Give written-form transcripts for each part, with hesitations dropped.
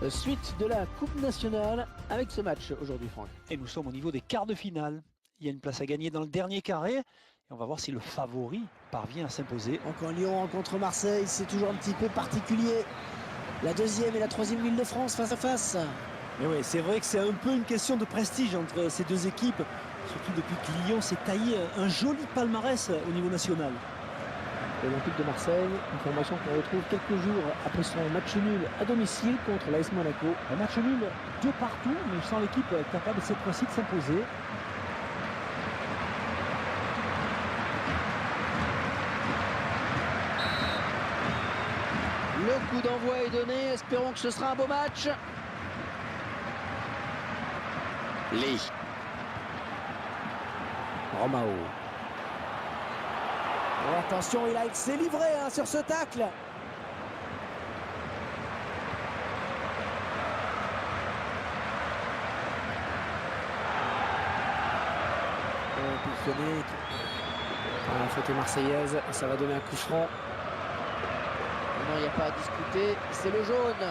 Suite de la Coupe nationale avec ce match aujourd'hui, Franck. Et nous sommes au niveau des quarts de finale. Il y a une place à gagner dans le dernier carré. Et on va voir si le favori parvient à s'imposer. Donc quand Lyon rencontre Marseille, c'est toujours un petit peu particulier. La deuxième et la troisième ville de France face à face. Mais oui, c'est vrai que c'est un peu une question de prestige entre ces deux équipes. Surtout depuis que Lyon s'est taillé un joli palmarès au niveau national. L'Olympique de Marseille, une formation qu'on retrouve quelques jours après son match nul à domicile contre l'AS Monaco. Un match nul de partout, mais sans l'équipe capable cette fois-ci de s'imposer. Le coup d'envoi est donné, espérons que ce sera un beau match. Lee. Romao. Oh, attention, il s'est livré sur ce tacle. Piquonnet. La faute est marseillaise, ça va donner un coup franc. Non, il n'y a pas à discuter, c'est le jaune.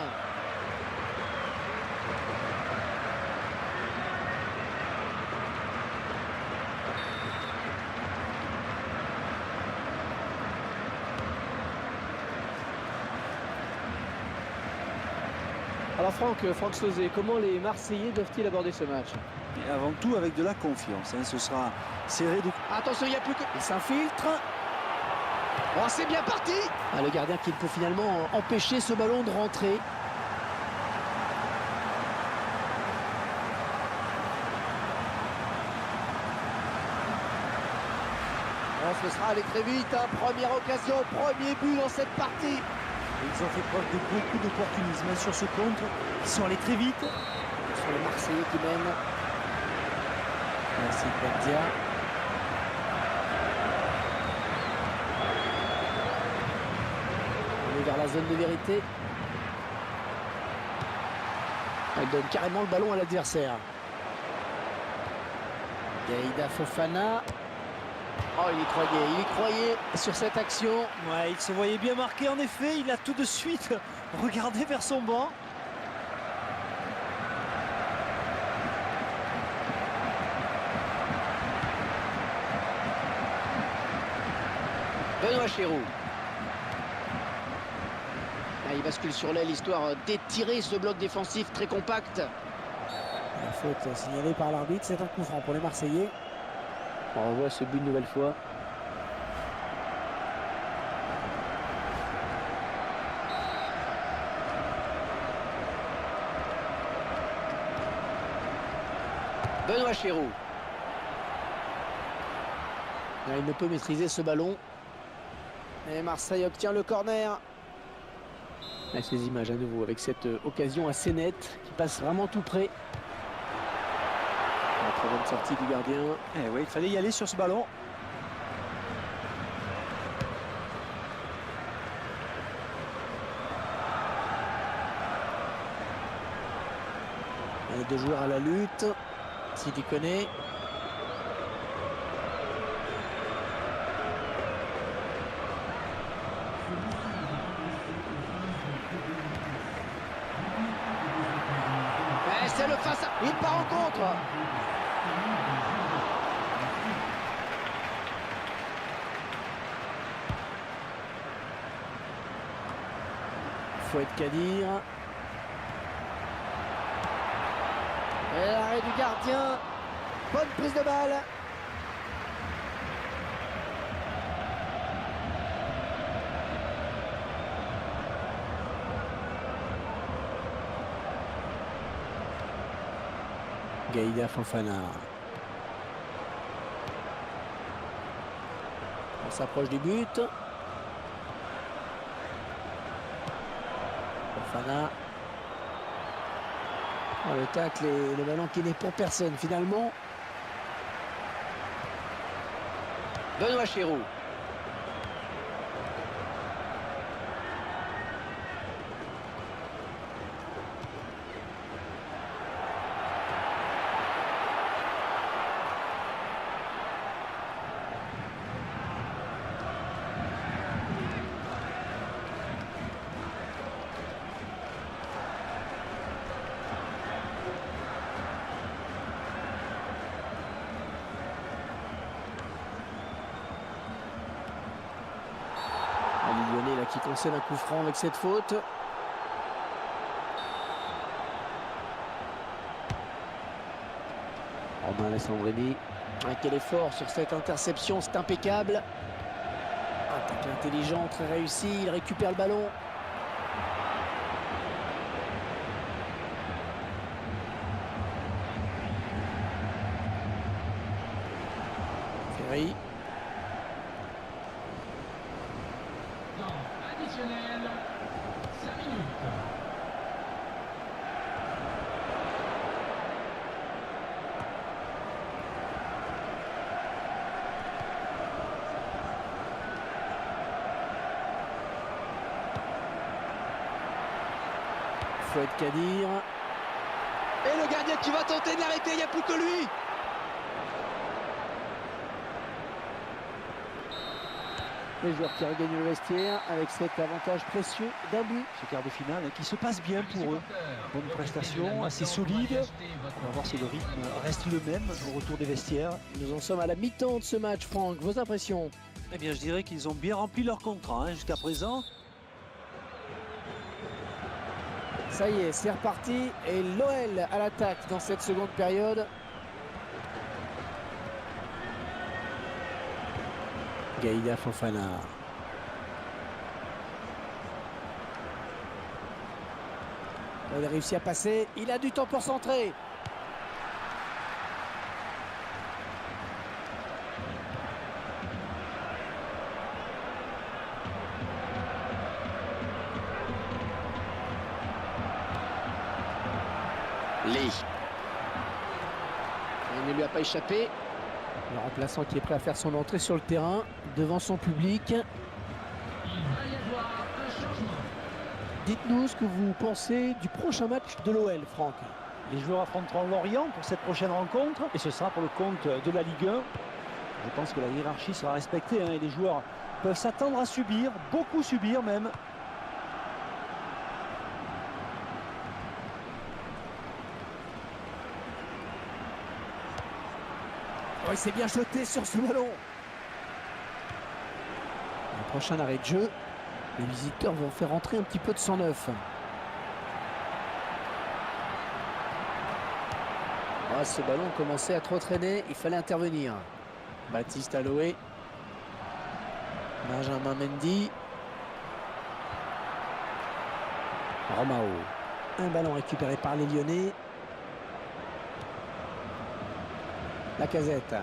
Alors Franck Sauzet, comment les Marseillais doivent-ils aborder ce match? Et avant tout avec de la confiance. Ce sera serré de... Attention, il n'y a plus que... Il s'infiltre. Oh, c'est bien parti. Le gardien qui peut finalement empêcher ce ballon de rentrer. Ce sera aller très vite. Première occasion, premier but dans cette partie. Ils ont fait preuve de beaucoup d'opportunisme sur ce contre. Ils sont allés très vite. Ce sont les Marseillais qui mènent. Merci Badia. On est vers la zone de vérité. Elle donne carrément le ballon à l'adversaire. Gaïda Fofana. Oh, il y croyait sur cette action. Ouais, il se voyait bien marqué en effet. Il a tout de suite regardé vers son banc. Benoît Chéroux. Il bascule sur l'aile, histoire d'étirer ce bloc défensif très compact. La faute signalée par l'arbitre, c'est un coup franc pour les Marseillais. On revoit ce but une nouvelle fois. Benoît Chéroux. Il ne peut maîtriser ce ballon. Et Marseille obtient le corner. Ces images à nouveau avec cette occasion assez nette qui passe vraiment tout près. La très bonne sortie du gardien. Eh oui, il fallait y aller sur ce ballon. Les deux joueurs à la lutte. Sidi Koné. C'est le face à... Il part en contre. Fouet Kadir. Et l'arrêt du gardien. Bonne prise de balle. Gaïda Fofana. On s'approche du but. Fofana. Le tacle et le ballon qui n'est pour personne finalement. Benoît Chéroux. les Lyonnais là, qui concèdent un coup franc avec cette faute. Romain Alessandrini. Quel effort sur cette interception, c'est impeccable. Un tacle intelligent, très réussi, il récupère le ballon. Ferry. Additionnel, 5 minutes. Fouad Kadir. Et le gardien qui va tenter de l'arrêter, il n'y a plus que lui. Les joueurs qui regagnent le vestiaire avec cet avantage précieux d'un but. Ce quart de finale qui se passe bien pour eux. Bonne prestation, assez solide. On va voir si le rythme reste le même au retour des vestiaires. Nous en sommes à la mi-temps de ce match, Franck. Vos impressions? Eh bien, je dirais qu'ils ont bien rempli leur contrat jusqu'à présent. Ça y est, c'est reparti. Et l'OL à l'attaque dans cette seconde période. Gaïda Fofana. Il a réussi à passer. Il a du temps pour centrer. Lee. Il ne lui a pas échappé. Le remplaçant qui est prêt à faire son entrée sur le terrain devant son public. Il va y avoir un changement. Dites-nous ce que vous pensez du prochain match de l'OL, Franck. Les joueurs affronteront Lorient pour cette prochaine rencontre et ce sera pour le compte de la Ligue 1. Je pense que la hiérarchie sera respectée et les joueurs peuvent s'attendre à subir, beaucoup subir même. Oh, il s'est bien jeté sur ce ballon. Le prochain arrêt de jeu, les visiteurs vont faire entrer un petit peu de sang neuf. Oh, ce ballon commençait à trop traîner, il fallait intervenir. Baptiste Aloé. Benjamin Mendy. Romao. Un ballon récupéré par les Lyonnais. Lacazette.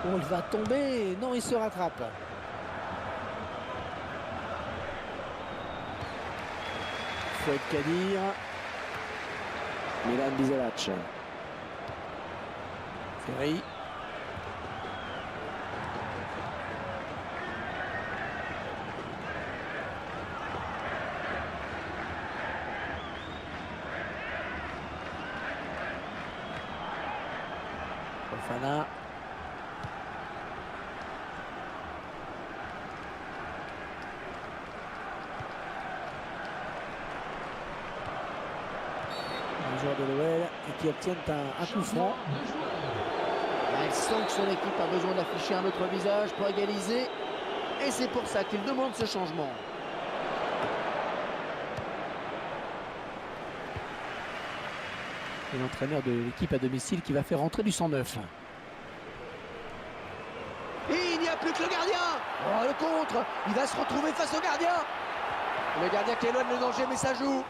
Oh, il va tomber. Non, il se rattrape. Fouad Kadir. Milan Bizevac. Ferry. Fofana. Les joueurs de l'OL qui obtiennent un coup franc. Il sent que son équipe a besoin d'afficher un autre visage pour égaliser. Et c'est pour ça qu'il demande ce changement. Et l'entraîneur de l'équipe à domicile qui va faire entrer du 109. Et il n'y a plus que le gardien. Oh, le contre. Il va se retrouver face au gardien. Le gardien qui éloigne le danger, mais ça joue.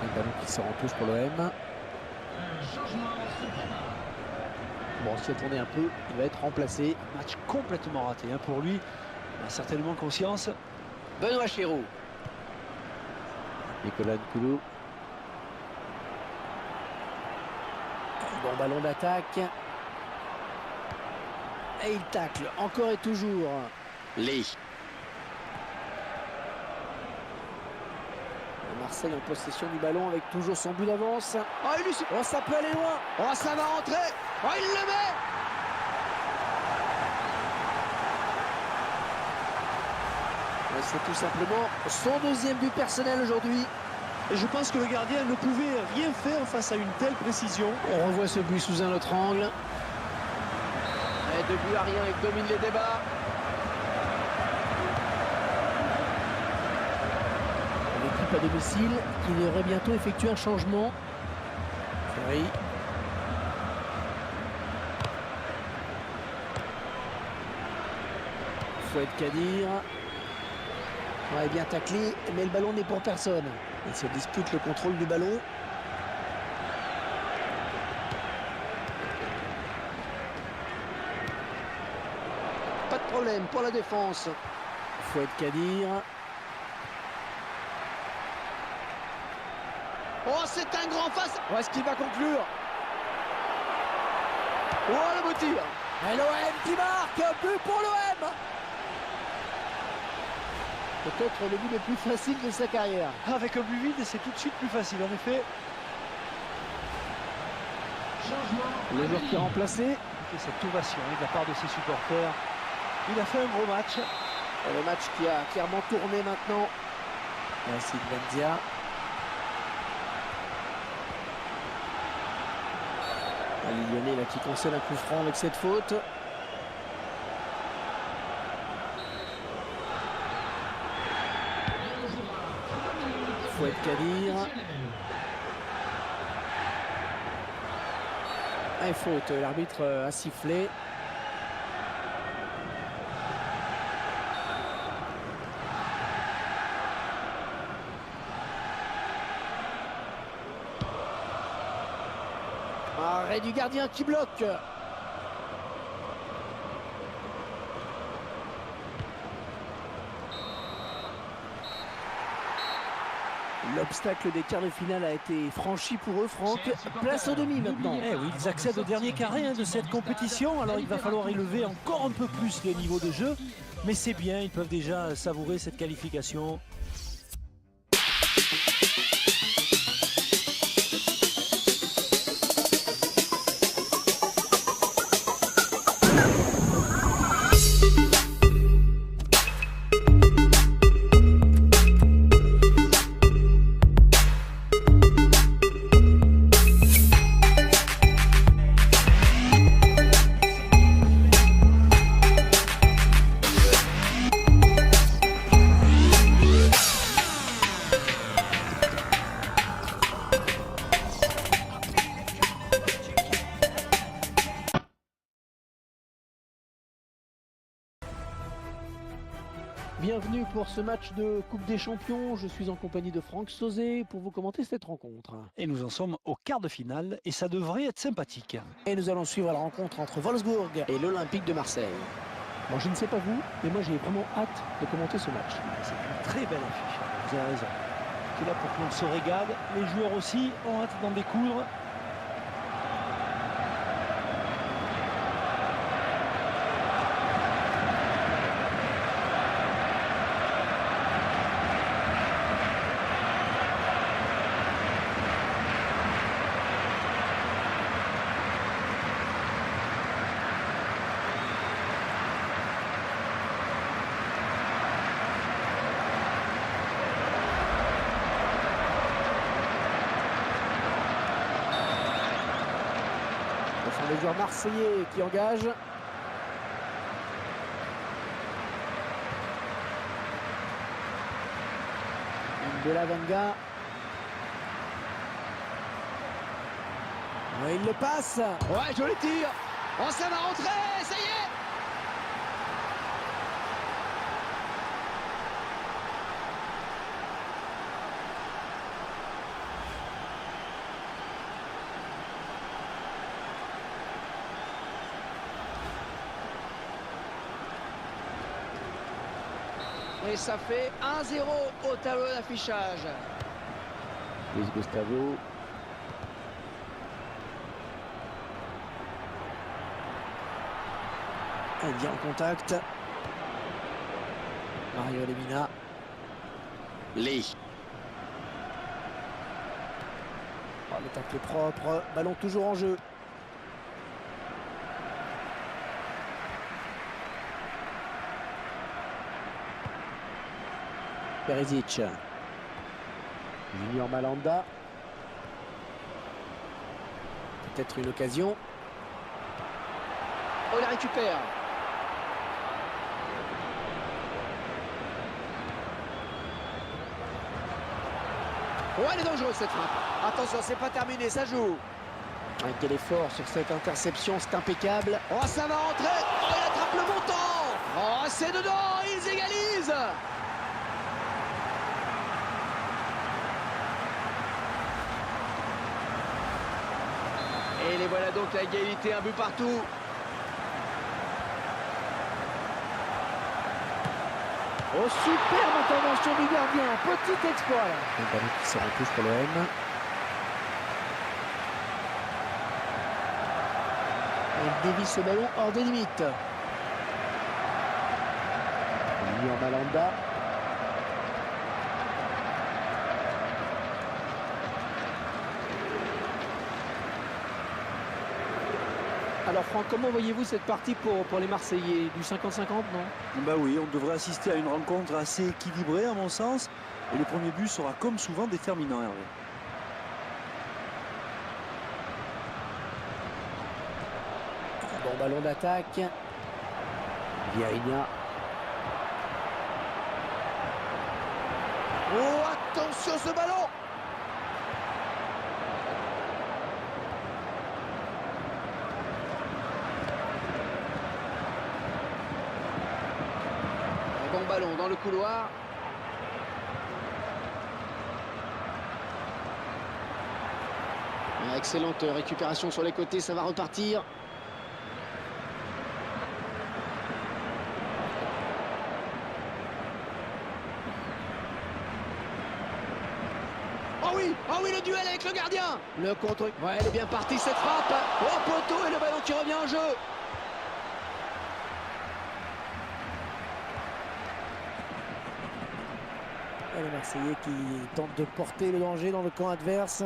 Un ballon qui sort en touche pour l'OM. Un changement se prépare. Bon, s'il a tourné un peu, il va être remplacé. Un match complètement raté pour lui. Il a certainement conscience. Benoît Chéroux. Nicolas Nkoulou. Bon ballon d'attaque. Et il tacle encore et toujours. Lee. Marseille en possession du ballon avec toujours son but d'avance. Oh, ça peut aller loin. Oh, ça va rentrer. Oh, il le met. C'est tout simplement son deuxième but personnel aujourd'hui. Et je pense que le gardien ne pouvait rien faire face à une telle précision. On revoit ce but sous un autre angle. Et 2-1, il domine les débats. L'équipe à domicile qui devrait bientôt effectuer un changement. Ferry. Fouad Kadir. Ouais, bien taclé, mais le ballon n'est pour personne. Il se dispute le contrôle du ballon. Pas de problème pour la défense. Fouad Kadir. Oh, c'est un grand face. Oh, est-ce qu'il va conclure? Oh, le beau tir. Et l'OM qui marque, but pour l'OM. Peut-être le but le plus facile de sa carrière. Avec un but vide, c'est tout de suite plus facile, en effet. Le joueur qui est remplacé. Et cette ovation de la part de ses supporters. Il a fait un gros match. Et le match qui a clairement tourné maintenant. Merci Bendia. Ali Lyonnais là, qui concède un coup franc avec cette faute. Fouad Kadir. Et faute, l'arbitre a sifflé. Arrêt du gardien qui bloque. L'obstacle des quarts de finale a été franchi pour eux, Franck. Place au demi maintenant. Eh oui, ils accèdent au dernier carré de cette compétition. Alors il va falloir élever encore un peu plus les niveaux de jeu. Mais c'est bien, ils peuvent déjà savourer cette qualification. Bienvenue pour ce match de Coupe des Champions. Je suis en compagnie de Franck Sauzet pour vous commenter cette rencontre. Et nous en sommes au quart de finale et ça devrait être sympathique. Et nous allons suivre la rencontre entre Wolfsburg et l'Olympique de Marseille. Bon, je ne sais pas vous, mais moi j'ai vraiment hâte de commenter ce match. C'est une très belle affiche, vous avez raison. C'est là pour qu'on se régale. Les joueurs aussi ont hâte d'en découdre. Ce sont les joueurs marseillais qui engagent. De la Venga. Ouais, il le passe. Ouais, joli tir. Oh, ça va rentrer, ça y est. Et ça fait 1-0 au tableau d'affichage. Luis Gustavo. Elle vient en contact. Mario Lemina. Lee. Oh, le tacle propre. Ballon toujours en jeu. Perisic. Junior Malanda. Peut-être une occasion. Oh, il la récupère. Oh, elle est dangereuse cette frappe. Attention, c'est pas terminé, ça joue. Quel effort sur cette interception, c'est impeccable. Oh, ça va rentrer. Oh, il attrape le montant. Oh, c'est dedans, ils égalisent. Et les voilà donc à égalité, un but partout. Oh, superbe intervention du gardien, petit exploit là. Le ballon qui sort en touche pour l'OM. Elle dévie ce ballon hors des limites. Junior Malanda. Alors Franck, comment voyez-vous cette partie pour les Marseillais? Du 50-50, non? Bah oui, on devrait assister à une rencontre assez équilibrée à mon sens. Et le premier but sera comme souvent déterminant, Hervé. Bon ballon d'attaque. Vieirinha. Oh, attention ce ballon. Un bon ballon dans le couloir. Excellente récupération sur les côtés, ça va repartir. Oh oui, le duel avec le gardien. Le contre. Ouais, elle est bien partie cette frappe. Oh, poteau et le ballon qui revient en jeu. Et les Marseillais qui tentent de porter le danger dans le camp adverse.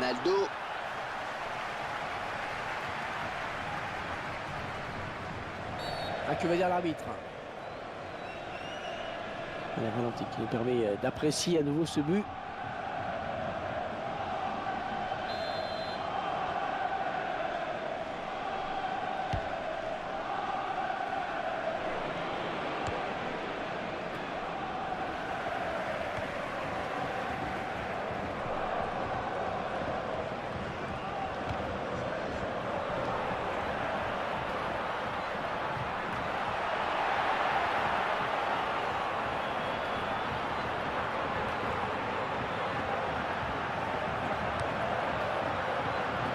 Naldo. Que va dire l'arbitre? Le ralenti qui nous permet d'apprécier à nouveau ce but.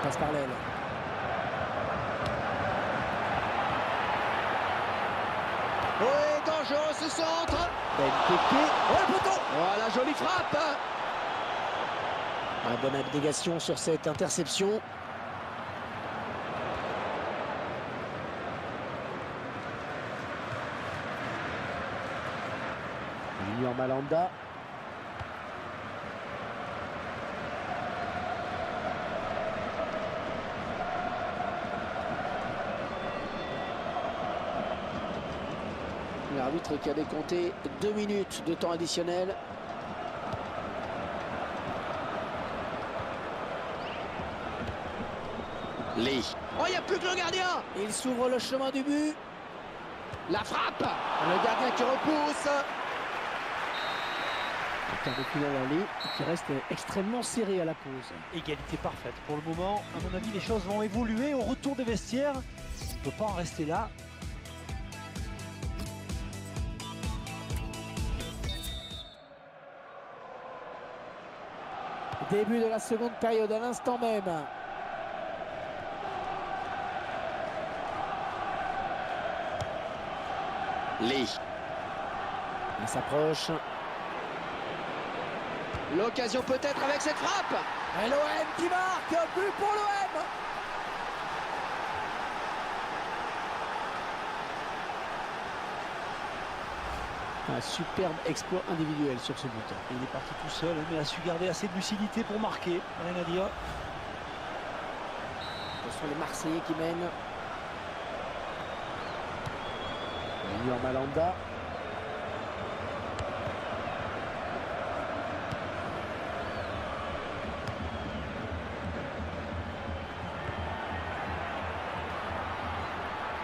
Passe par l'aile. Oh, et dangereux ce centre. Benteke. Oh, le poteau. Oh, la jolie frappe. La bonne abnégation sur cette interception. Junior Malanda. L'arbitre qui a décompté 2 minutes de temps additionnel. Lee. Oh, il n'y a plus que le gardien. Il s'ouvre le chemin du but. La frappe. Le gardien qui repousse. Un quart de finale aller qui reste extrêmement serré à la pause. Égalité parfaite. Pour le moment, à mon avis, les choses vont évoluer au retour des vestiaires. On ne peut pas en rester là. Début de la seconde période à l'instant même. Lee. Il s'approche. L'occasion peut-être avec cette frappe. Et l'OM qui marque, but pour l'OM. Un superbe exploit individuel sur ce but. Il est parti tout seul, mais a su garder assez de lucidité pour marquer. Rien à dire. Ce sont les Marseillais qui mènent. Junior Malanda.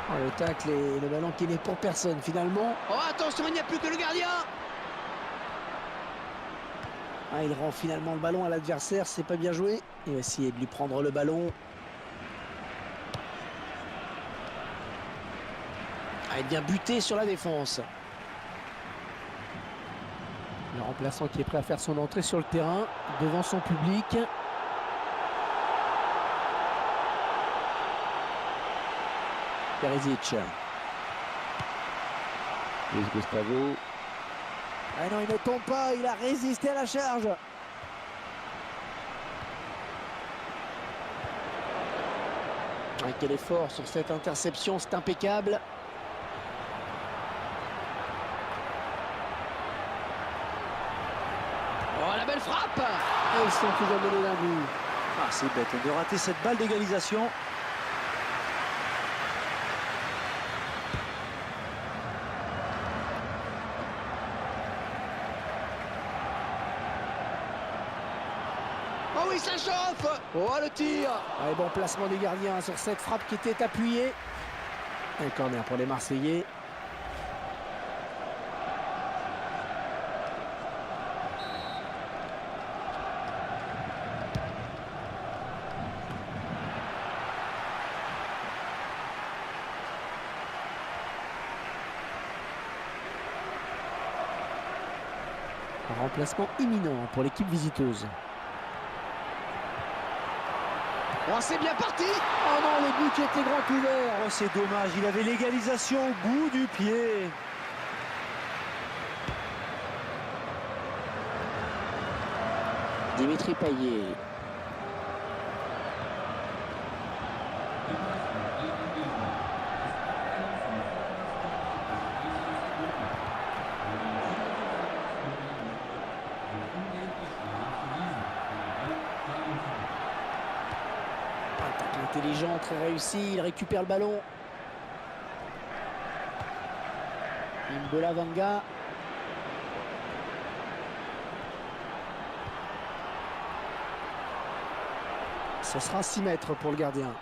Oh, le tacle et le ballon qui n'est pour personne finalement. Oh attention, il n'y a plus que le gardien. Ah, il rend finalement le ballon à l'adversaire, c'est pas bien joué. Il va essayer de lui prendre le ballon. Ah, il vient buter sur la défense. Le remplaçant qui est prêt à faire son entrée sur le terrain devant son public. Perisic. Luis Gustavo. Ah non, il ne tombe pas, il a résisté à la charge. Ah, quel effort sur cette interception, c'est impeccable. Oh, la belle frappe. Et ils sont toujours donnés d'un but. Ah, c'est bête de rater cette balle d'égalisation. Oh oui, ça chauffe. Oh, le tir. Allez, bon placement des gardiens sur cette frappe qui était appuyée. Un corner pour les Marseillais. Un remplacement imminent pour l'équipe visiteuse. Oh, c'est bien parti. Oh non, le but qui était grand ouvert. Oh, c'est dommage, il avait l'égalisation au bout du pied. Dimitri Payet. Intelligent, très réussi, il récupère le ballon. N'Bola Vanga. Ce sera 6 mètres pour le gardien.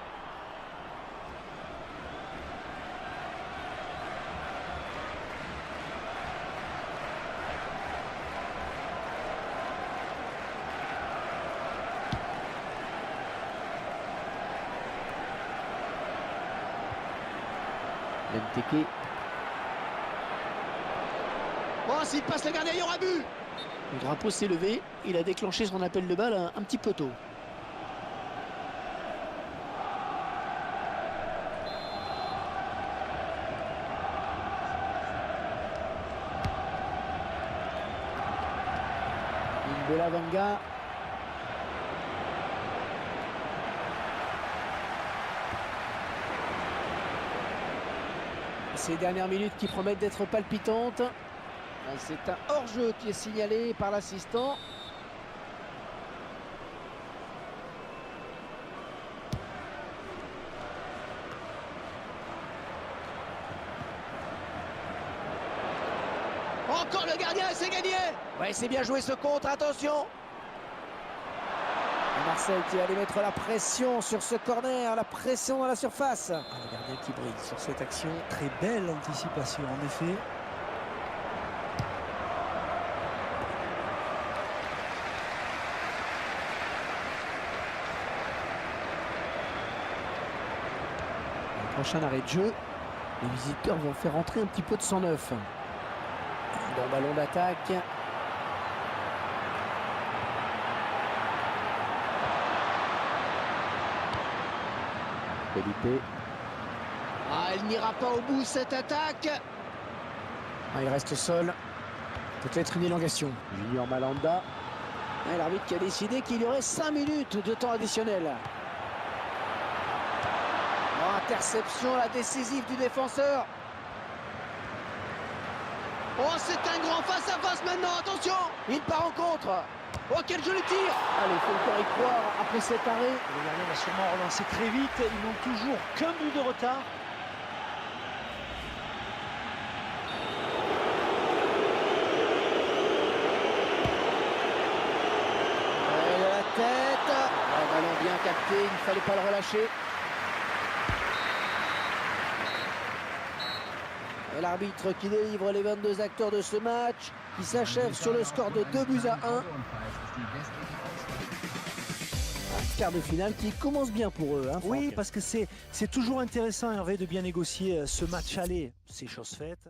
Benteke. Oh, s'il passe le gardien, il y aura but. Le drapeau s'est levé. Il a déclenché son appel de balle un petit peu tôt. N'Bola Vanga. Ces dernières minutes qui promettent d'être palpitantes. C'est un hors-jeu qui est signalé par l'assistant. Encore le gardien et c'est gagné. Ouais, c'est bien joué ce contre, attention. Marseille qui va aller mettre la pression sur ce corner, la pression dans la surface. Ah, le gardien qui brille sur cette action. Très belle anticipation en effet. Le prochain arrêt de jeu, les visiteurs vont faire entrer un petit peu de sang neuf. Bon ballon d'attaque. Felipe. Ah, elle n'ira pas au bout cette attaque. Ah, il reste seul. Peut-être une élongation. Junior Malanda. Ah, l'arbitre qui a décidé qu'il y aurait 5 minutes de temps additionnel. Oh, interception, la décisive du défenseur. Oh, c'est un grand face-à-face maintenant, attention. Il part en contre. Oh, quel joli tir. Allez, il faut encore y croire après cet arrêt. Le gardien va sûrement relancer très vite. Ils n'ont toujours qu'un but de retard. Ouais, de la tête. Un ballon bien capté, il ne fallait pas le relâcher. Et l'arbitre qui délivre les 22 acteurs de ce match, qui s'achève sur le score de 2-1. Un quart de finale qui commence bien pour eux. Hein, oui, parce que c'est toujours intéressant, Hervé, de bien négocier ce match aller. C'est chose faite.